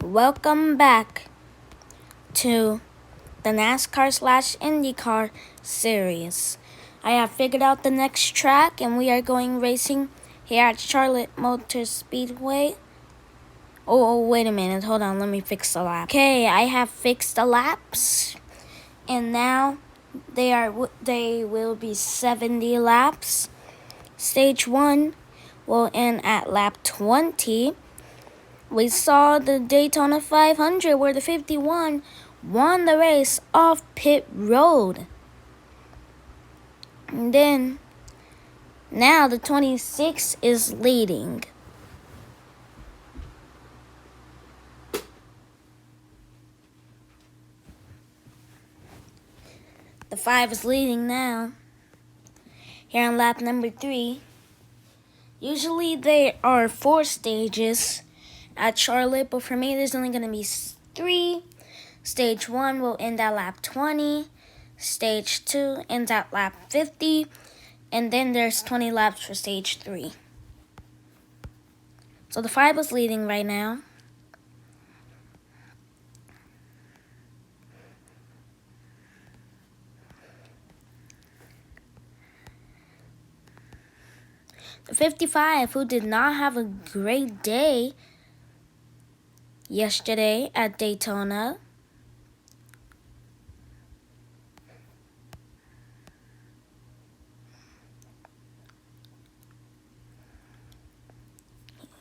Welcome back to the NASCAR slash IndyCar series. I have figured out the next track and we are going racing here at Charlotte Motor Speedway. Oh, wait a minute. Hold on. Let me fix the lap. Okay, I have fixed the laps. And now they will be 70 laps. Stage 1 will end at lap 20. We saw the Daytona 500 where the 51 won the race off pit road. And then, now the 26 is leading. The 5 is leading now. Here on lap number 3. Usually there are 4 stages at Charlotte, but for me there's only going to be 3. Stage 1 will end at lap 20. Stage 2 ends at lap 50. And then there's 20 laps for stage 3. So the 5 is leading right now. The 55, who did not have a great day yesterday at Daytona.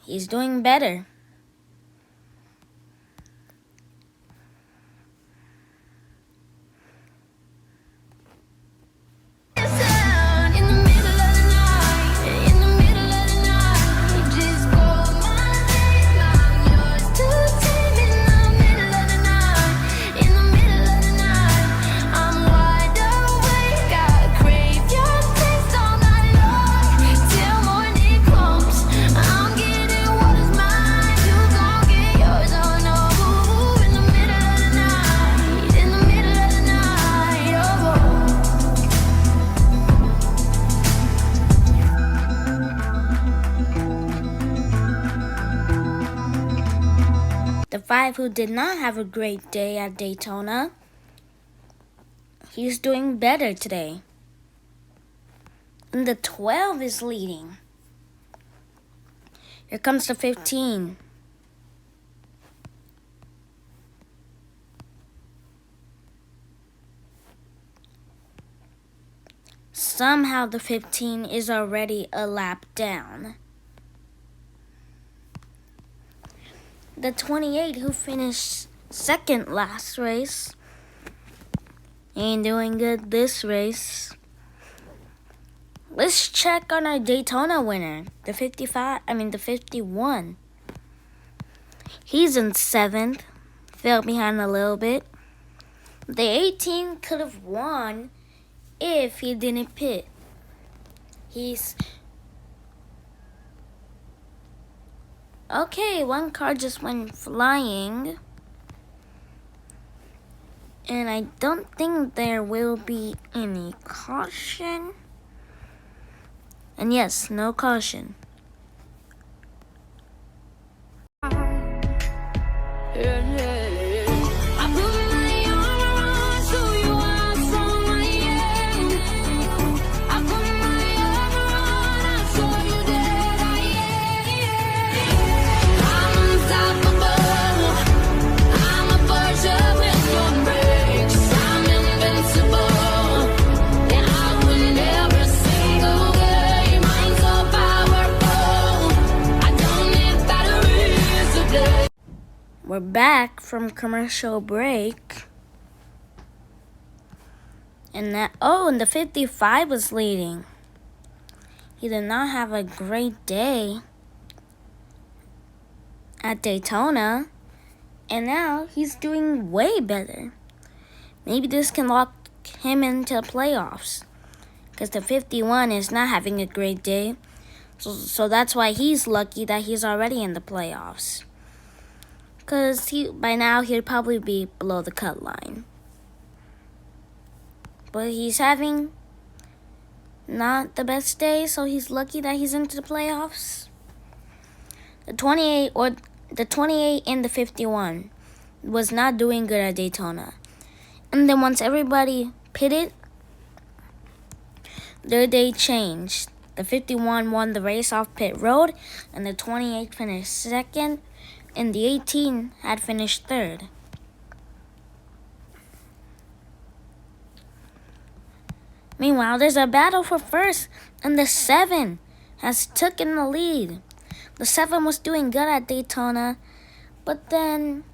He's doing better. The 5 who did not have a great day at Daytona, he's doing better today. And the 12 is leading. Here comes the 15. Somehow the 15 is already a lap down. The 28 who finished second last race ain't doing good this race. Let's check on our Daytona winner, the 51. He's in 7th, fell behind a little bit. The 18 could have won if he didn't pit. Okay, one car just went flying. And I don't think there will be any caution. And yes, no caution. We're back from commercial break. And the 55 was leading. He did not have a great day at Daytona. And now he's doing way better. Maybe this can lock him into the playoffs. Because the 51 is not having a great day. So that's why he's lucky that he's already in the playoffs. Because by now he'd probably be below the cut line. But he's having not the best day, so he's lucky that he's into the playoffs. The 28, or the 28 and the 51 was not doing good at Daytona. And then once everybody pitted, their day changed. The 51 won the race off pit road, and the 28 finished second, and the 18 had finished third. Meanwhile, there's a battle for first, and the 7 has taken the lead. The 7 was doing good at Daytona, but then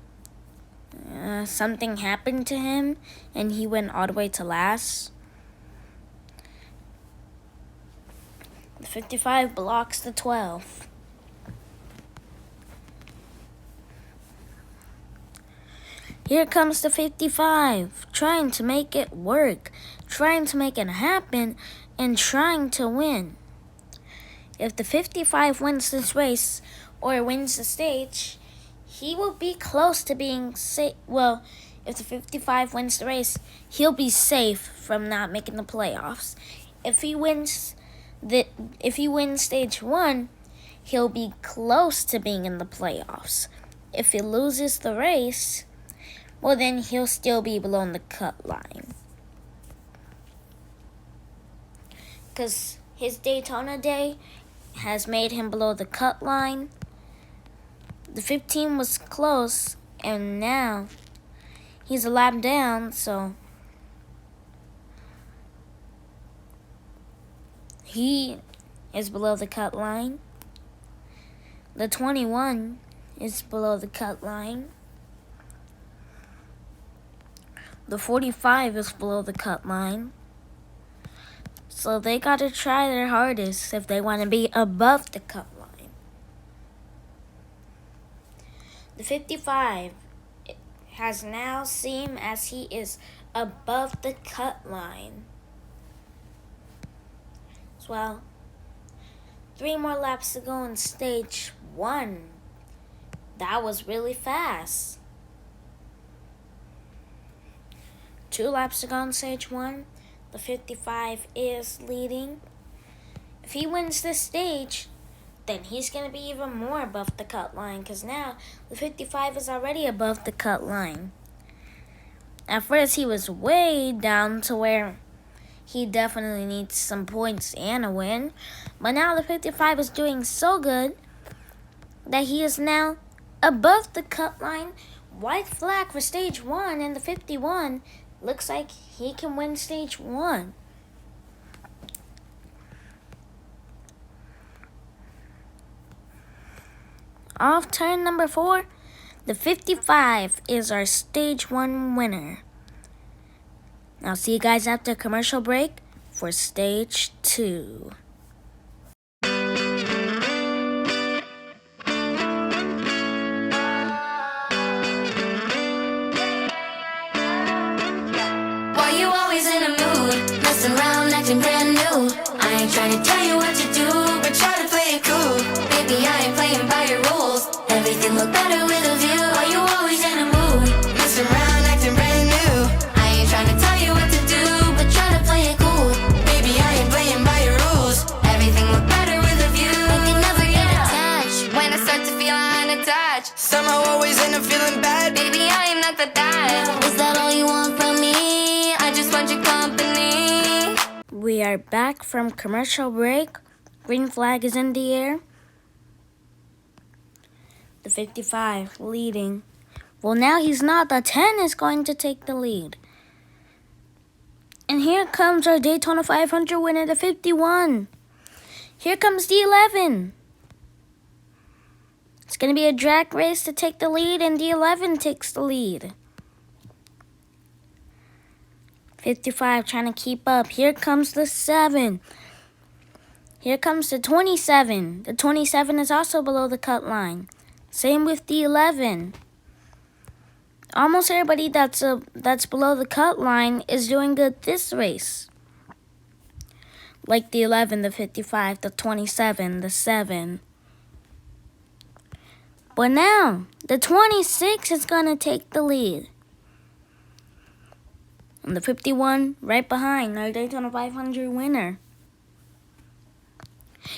something happened to him, and he went all the way to last. The 55 blocks the 12. Here comes the 55, trying to make it work, trying to make it happen, and trying to win. If the 55 wins this race, or wins the stage, he will be close to being safe. Well, if the 55 wins the race, he'll be safe from not making the playoffs. If he wins stage 1, he'll be close to being in the playoffs. If he loses the race, well, then he'll still be below the cut line. Because his Daytona day has made him below the cut line. The 15 was close, and now he's a lap down, so he is below the cut line. The 21 is below the cut line. The 45 is below the cut line. So they got to try their hardest if they want to be above the cut line. The 55 has now seemed as he is above the cut line. Well, 3 more laps to go in stage 1. That was really fast. 2 laps to go in stage 1. The 55 is leading. If he wins this stage, then he's going to be even more above the cut line, because now the 55 is already above the cut line. At first, he was way down to where he definitely needs some points and a win. But now the 55 is doing so good that he is now above the cut line. White flag for stage 1, and the 51 looks like he can win stage 1. Off turn number 4, the 55 is our stage 1 winner. I'll see you guys after commercial break for stage 2. Why you always in a mood? Messing around acting brand new. I ain't trying to tell you what to do, but try to play it cool. Baby, I ain't playing by your rules. Everything look better with a view. Why you always in a mood? Messing around acting brand new. I ain't trying to tell you what to do, but try to play it cool. Baby, I ain't playing by your rules. Everything look better with a view. I can never get attached when I start to feel unattached. Somehow always end up feeling bad. Baby, I am not the type. Is that all you want from me? I just want your company. We are back from commercial break. Green flag is in the air. The 55 leading. Well, now he's not. The 10 is going to take the lead. And here comes our Daytona 500 winner, the 51. Here comes the 11. It's going to be a drag race to take the lead, and the 11 takes the lead. 55 trying to keep up. Here comes the 7. Here comes the 27. The 27 is also below the cut line. Same with the 11. Almost everybody that's below the cut line is doing good this race. Like the 11, the 55, the 27, the 7. But now, the 26 is going to take the lead. And the 51 right behind our Daytona 500 winner.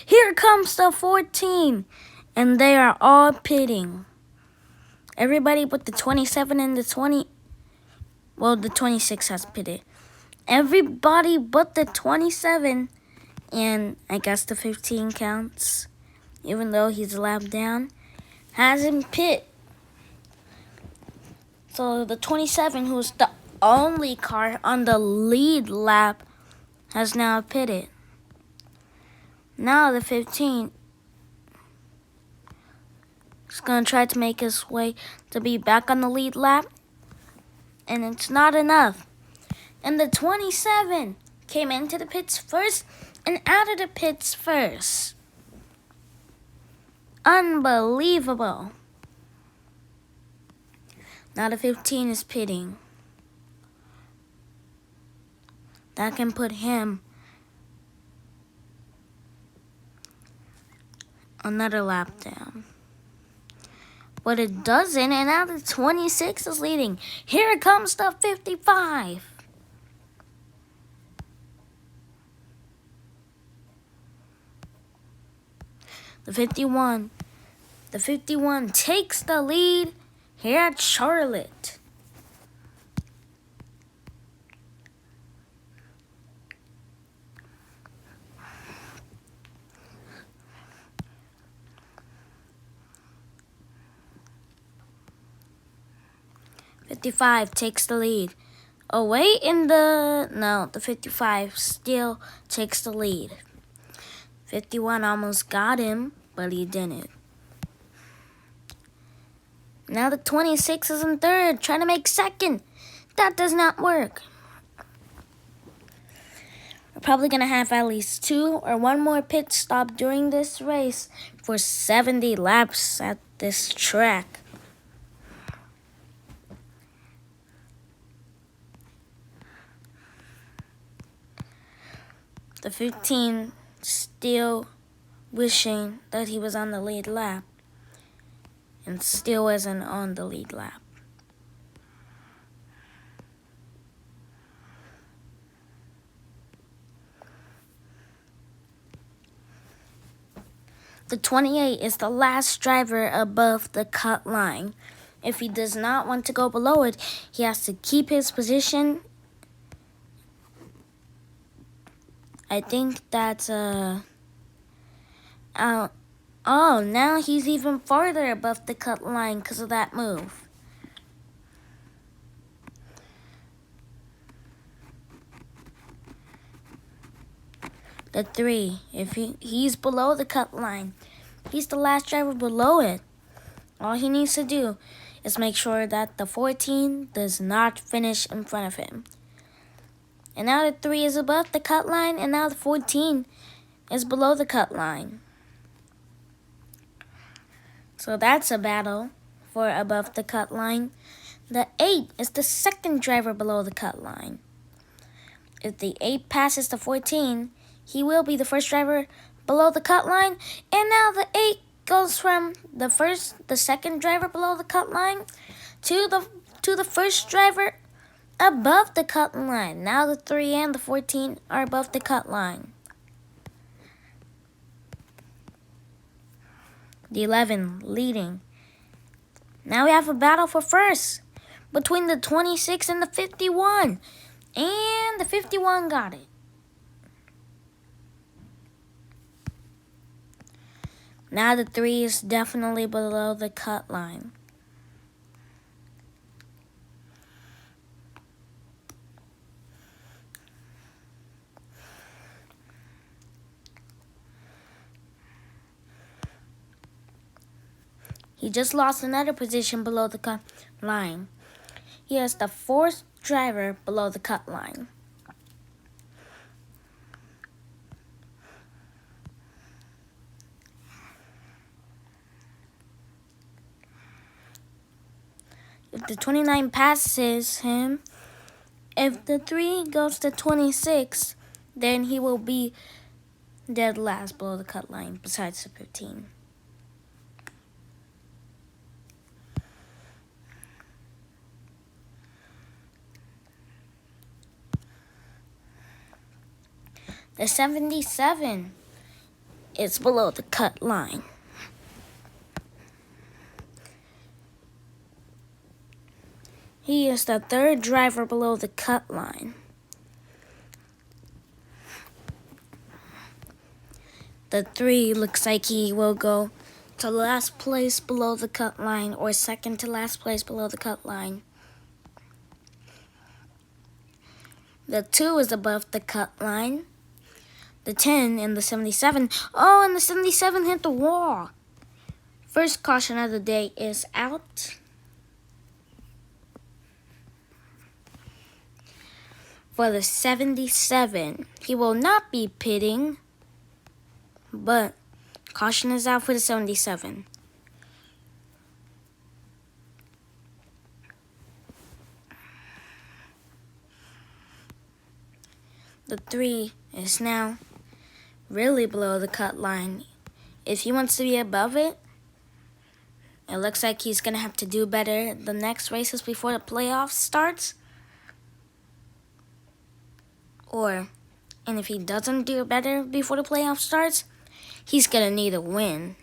Here comes the 14. And they are all pitting. Everybody but the 27 and the 20. Well, the 26 has pitted. Everybody but the 27, and I guess the 15 counts, even though he's a lap down, hasn't pit. So the 27, who's the only car on the lead lap, has now pitted. Now the 15 is going to try to make his way to be back on the lead lap, and it's not enough. And the 27 came into the pits first and out of the pits first. Unbelievable. Now the 15 is pitting. That can put him another lap down. But it doesn't, and now the 26 is leading. Here comes the 55. The 51. The 51 takes the lead here at Charlotte. '55 takes the lead. Away in the 55 still takes the lead. 51 almost got him, but he didn't. Now the 26 is in third, trying to make second. That does not work. We're probably going to have at least 2 or 1 more pit stop during this race for 70 laps at this track. The 15 still wishing that he was on the lead lap and still wasn't on the lead lap. The 28 is the last driver above the cut line. If he does not want to go below it, he has to keep his position. I think that's oh, now he's even farther above the cut line because of that move. The 3, if he's below the cut line, he's the last driver below it. All he needs to do is make sure that the 14 does not finish in front of him. And now the 3 is above the cut line, and now the 14 is below the cut line. So that's a battle for above the cut line. The 8 is the second driver below the cut line. If the 8 passes the 14, he will be the first driver below the cut line. And now the 8 goes from the second driver below the cut line to the first driver above the cut line. Now the 3 and the 14 are above the cut line. The 11 leading. Now we have a battle for first between the 26 and the 51. And the 51 got it. Now the 3 is definitely below the cut line. He just lost another position below the cut line. He is the 4th driver below the cut line. If the 29 passes him, if the 3 goes to 26, then he will be dead last below the cut line, besides the 15. The 77 is below the cut line. He is the third driver below the cut line. The 3 looks like he will go to last place below the cut line or second to last place below the cut line. The 2 is above the cut line. The 10 and the 77. Oh, and the 77 hit the wall. First caution of the day is out. For the 77, he will not be pitting, but caution is out for the 77. The 3 is now really below the cut line. If he wants to be above it, it looks like he's going to have to do better the next races before the playoffs starts. And if he doesn't do better before the playoffs starts, he's going to need a win.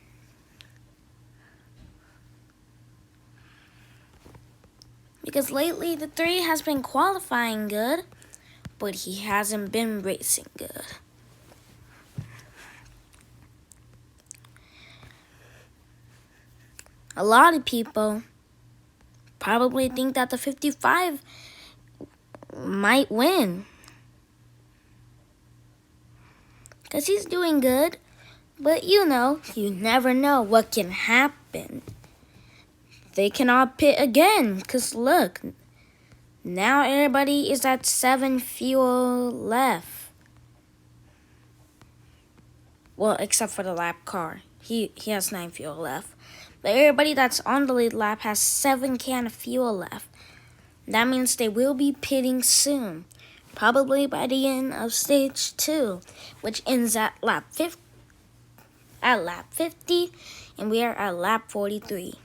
Because lately the 3 has been qualifying good, but he hasn't been racing good. A lot of people probably think that the 55 might win, because he's doing good, but you never know what can happen. They cannot pit again, because look, now everybody is at 7 fuel left. Well, except for the lap car. He has 9 fuel left. But everybody that's on the lead lap has 7 cans of fuel left. That means they will be pitting soon. Probably by the end of stage 2, which ends at lap 50, and we are at lap 43.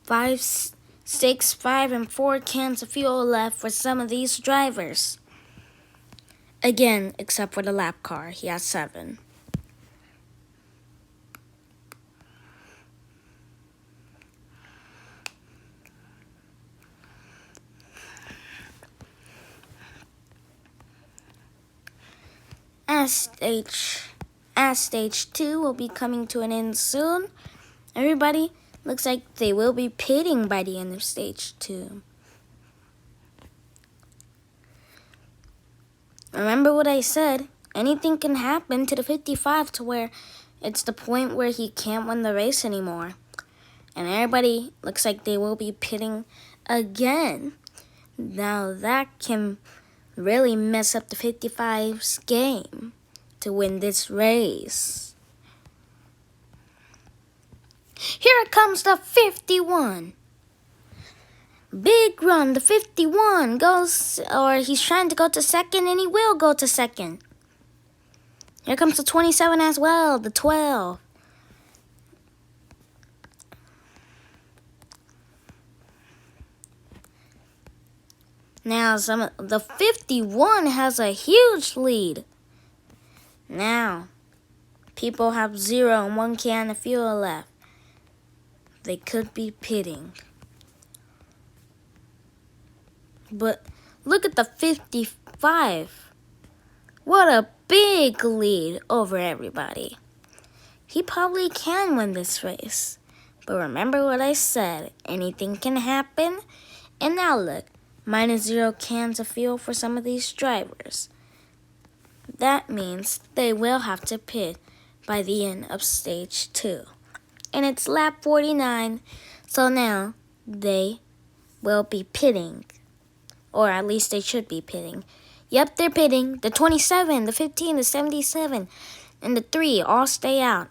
Five, 6, 5, and 4 cans of fuel left for some of these drivers. Again, except for the lap car, he has 7. As stage 2 will be coming to an end soon, everybody looks like they will be pitting by the end of stage 2. Remember what I said, anything can happen to the 55 to where it's the point where he can't win the race anymore. And everybody looks like they will be pitting again. Now that can really mess up the 55's game to win this race. Here comes the 51. Big run, the 51 goes, or he's trying to go to second, and he will go to second. Here comes the 27 as well, the 12. Now, the 51 has a huge lead. Now, people have 0 and 1 can of fuel left. They could be pitting. But look at the 55. What a big lead over everybody. He probably can win this race. But remember what I said, anything can happen. And now look, -0 cans of fuel for some of these drivers. That means they will have to pit by the end of stage 2. And it's lap 49, so now they will be pitting. Or at least they should be pitting. Yep, they're pitting. The 27, the 15, the 77, and the 3 all stay out.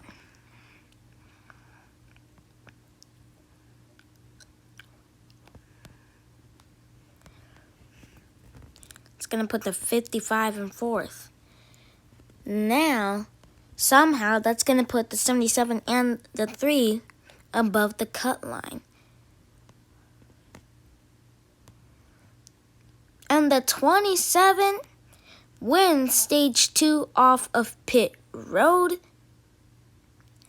It's going to put the 55 in 4th. Now, somehow, that's going to put the 77 and the 3 above the cut line. And the 27 wins stage 2 off of pit road.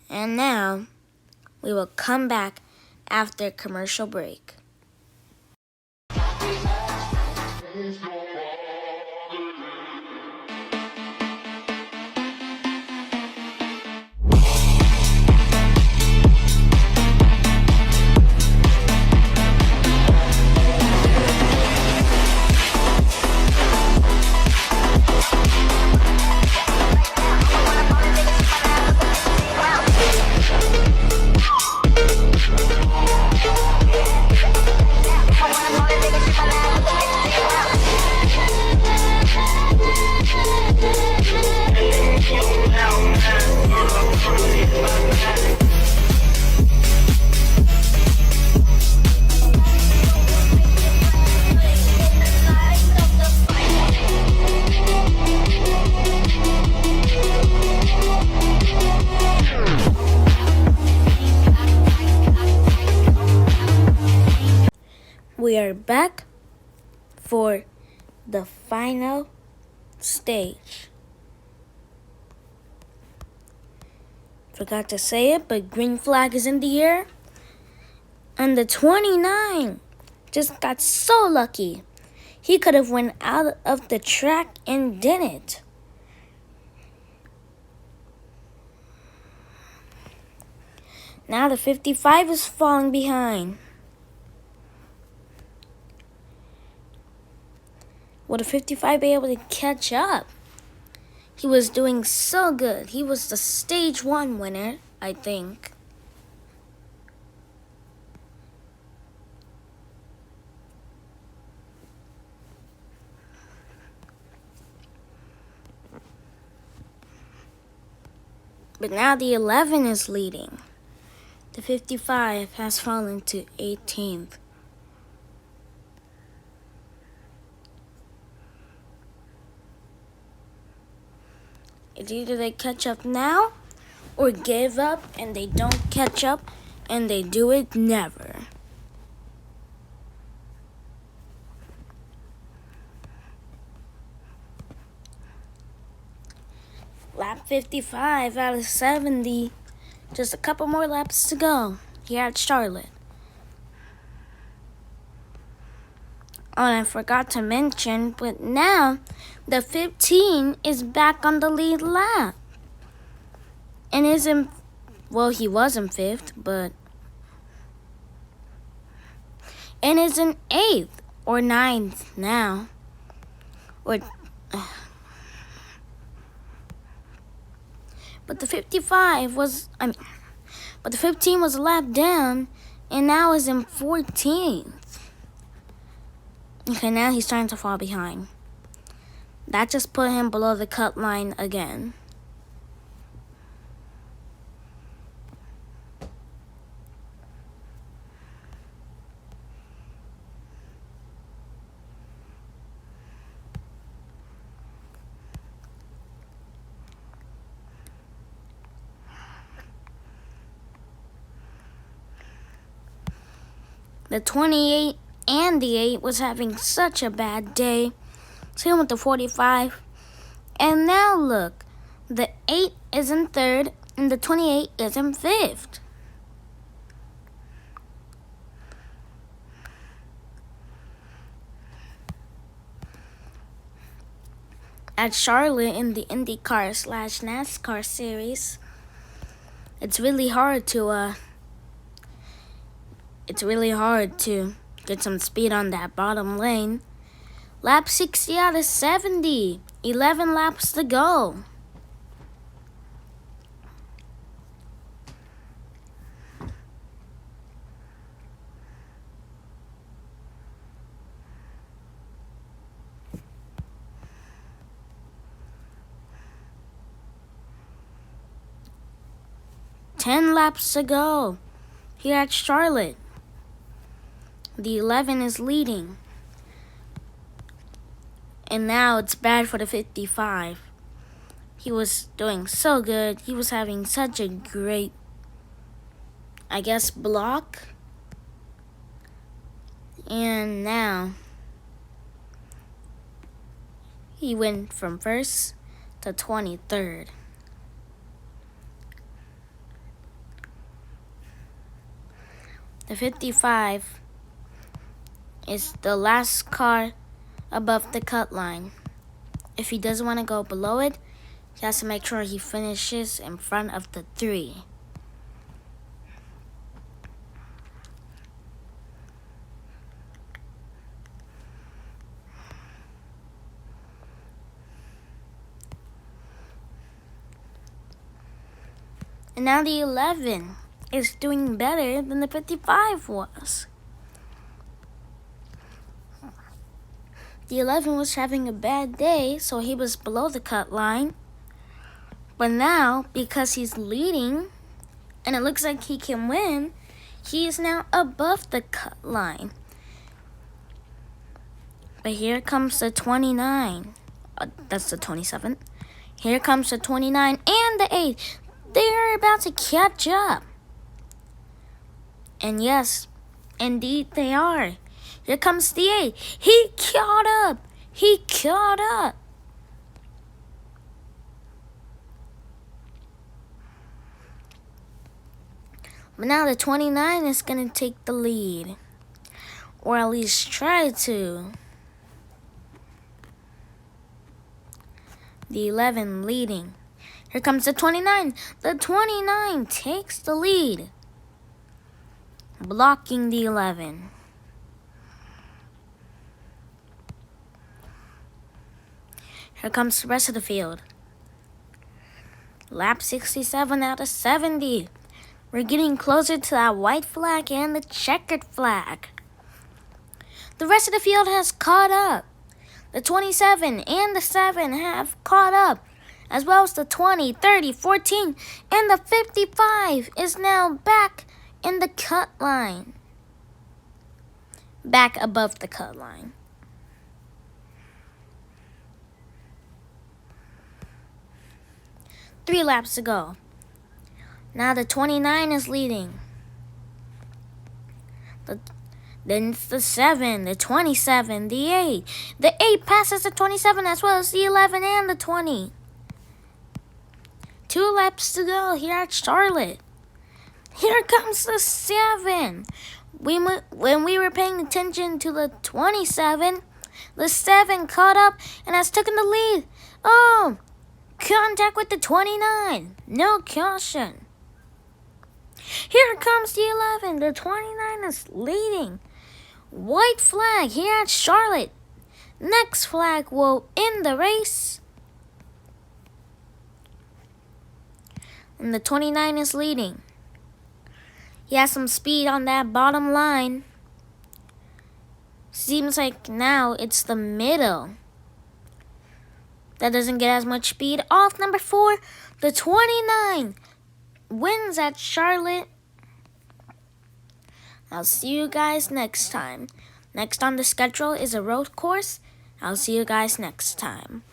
And now we will come back after commercial break. We are back for the final stage. Forgot to say it, but green flag is in the air. And the 29 just got so lucky. He could have went out of the track and didn't. Now the 55 is falling behind. Will the 55 be able to catch up? He was doing so good. He was the stage 1 winner, I think. But now the 11 is leading. The 55 has fallen to 18th. It's either they catch up now or give up and they don't catch up and they do it never. Lap 55 out of 70. Just a couple more laps to go here at Charlotte. Oh, and I forgot to mention, but now the 15 is back on the lead lap. And isn't, well, he was in 5th, but, and is in 8th or 9th now. Or, but the 55 was, but the 15 was a lap down and now is in 14th. Okay, now he's starting to fall behind. That just put him below the cut line again. The 28 and the 8 was having such a bad day. Same with the 45. And now look, the 8 is in 3rd and the 28 is in 5th. At Charlotte in the IndyCar / NASCAR series, it's really hard to get some speed on that bottom lane. Lap 60 out of 70. 11 laps to go. Ten laps to go here at Charlotte. The 11 is leading. And now it's bad for the 55. He was doing so good. He was having such a great, I guess, block. And now he went from first to 23rd. The 55 is the last car above the cut line. If he doesn't want to go below it, he has to make sure he finishes in front of the 3. And now the 11 is doing better than the 55 was. The 11 was having a bad day, so he was below the cut line. But now, because he's leading, and it looks like he can win, he is now above the cut line. But here comes the 29. That's the 27. Here comes the 29 and the 8. They're about to catch up. And yes, indeed they are. Here comes the 8. He caught up. He caught up. But now the 29 is going to take the lead. Or at least try to. The 11 leading. Here comes the 29. The 29 takes the lead, blocking the 11. Here comes the rest of the field. Lap 67 out of 70. We're getting closer to that white flag and the checkered flag. The rest of the field has caught up. The 27 and the 7 have caught up, as well as the 20, 30, 14, and the 55 is now back in the cut line. Back above the cut line. Three laps to go. Now the 29 is leading. Then it's the 7, the 27, the 8. The 8 passes the 27 as well as the 11 and the 20. 2 laps to go here at Charlotte. Here comes the 7. When we were paying attention to the 27, the 7 caught up and has taken the lead. Oh, contact with the 29. No caution. Here comes the 11. The 29 is leading. White flag here at Charlotte. Next flag will end the race. And the 29 is leading. He has some speed on that bottom line. Seems like now it's the middle that doesn't get as much speed. Off number 4, the 29 wins at Charlotte. I'll see you guys next time. Next on the schedule is a road course. I'll see you guys next time.